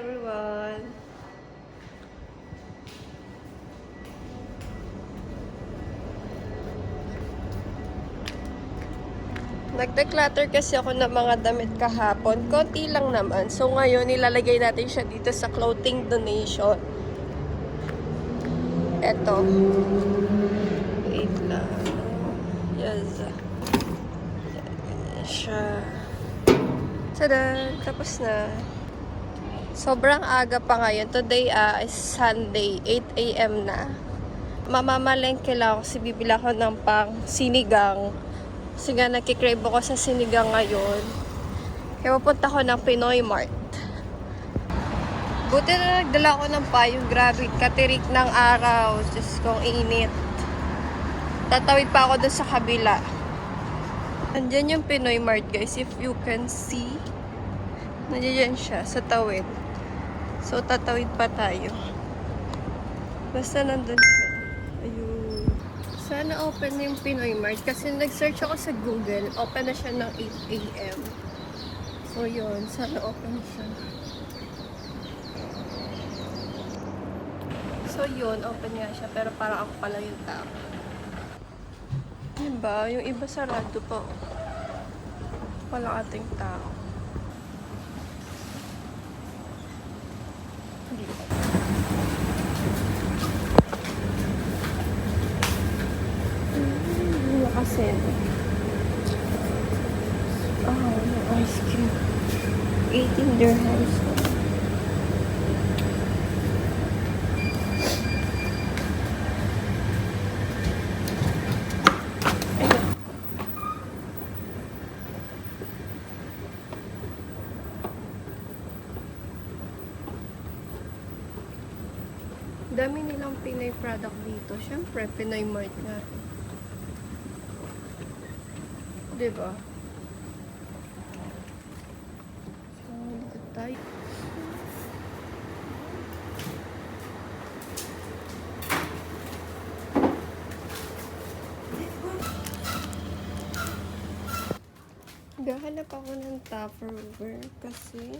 everyone! Nag-declutter kasi ako ng mga damit kahapon. Konti lang naman. So ngayon, ilalagay natin siya dito sa clothing donation. Eto. Wait lang. Yes. Ganyan siya. Tada! Tapos na. Sobrang aga pa ngayon. Today is Sunday, 8 a.m. na. Mamamalengke lang kasi bibila ko ng pang sinigang. Kasi nga nakikrave ako sa sinigang ngayon. Kaya pupunta ko ng Pinoy Mart. Buti na nagdala ko ng payong. Grabe, katirik ng araw. Diyos kong init. Tatawid pa ako doon sa kabila. Andyan yung Pinoy Mart, guys. If you can see. Nandiyan siya sa tawid. So, tatawid pa tayo. Basta nandun siya. Ayun. Sana open na yung Pinoy Mart. Kasi nag-search ako sa Google. Open na siya ng 8 a.m. So, yun. Sana open siya. So, yun. Open nga siya. Pero parang ako pala yung tao. Diba? Yung iba sarado pa. Walang ating tao. Kasi yung ice cream 18 dirhams. Dami nilang Pinoy product dito. Siyempre, Pinoy Mart nga. Diba? So, dito tayo. Gahanap ako ng Tupperware kasi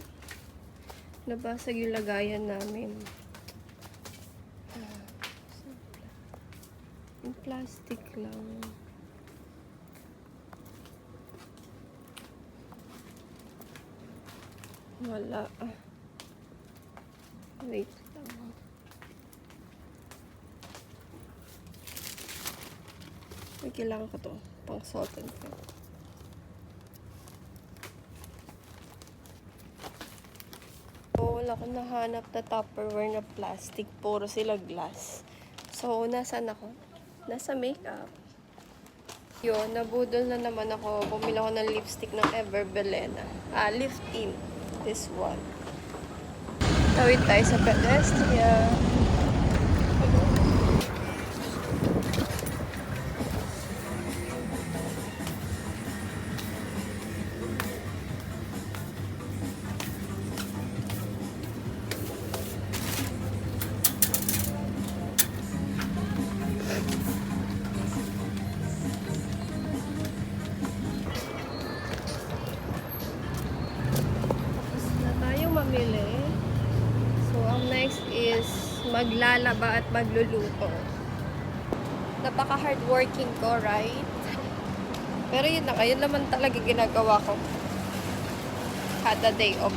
nabasag yung lagayan namin. Yung plastic lang. Wala. Wait lang. May kailangan ko to. Pang salt and pepper. Wala akong nahanap na Tupperware na plastic. Puro sila glass. So, nasaan ako? Nasa makeup. Yun, nabudol na naman ako. Bumili ako ng lipstick ng Ever Belena. Lift In. This one. Tawid tayo sa pedestrian. Mamili. So, ang next is maglalaba at magluluto. Napaka-hardworking ko, right? Pero yun na, yun naman talaga ginagawa ko. Kada day off.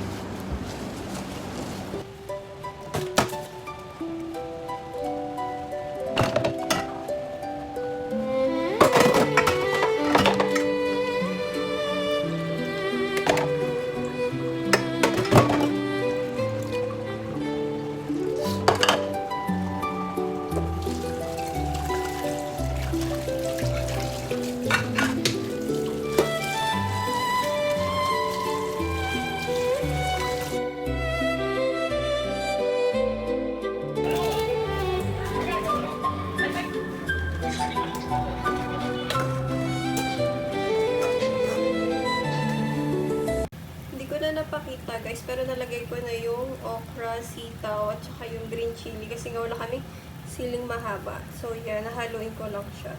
Napakita guys, pero nalagay ko na yung okra, sitaw, at saka yung green chili kasi nga wala kami siling mahaba. So yan, nahaluin ko lang siya.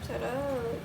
Sarap!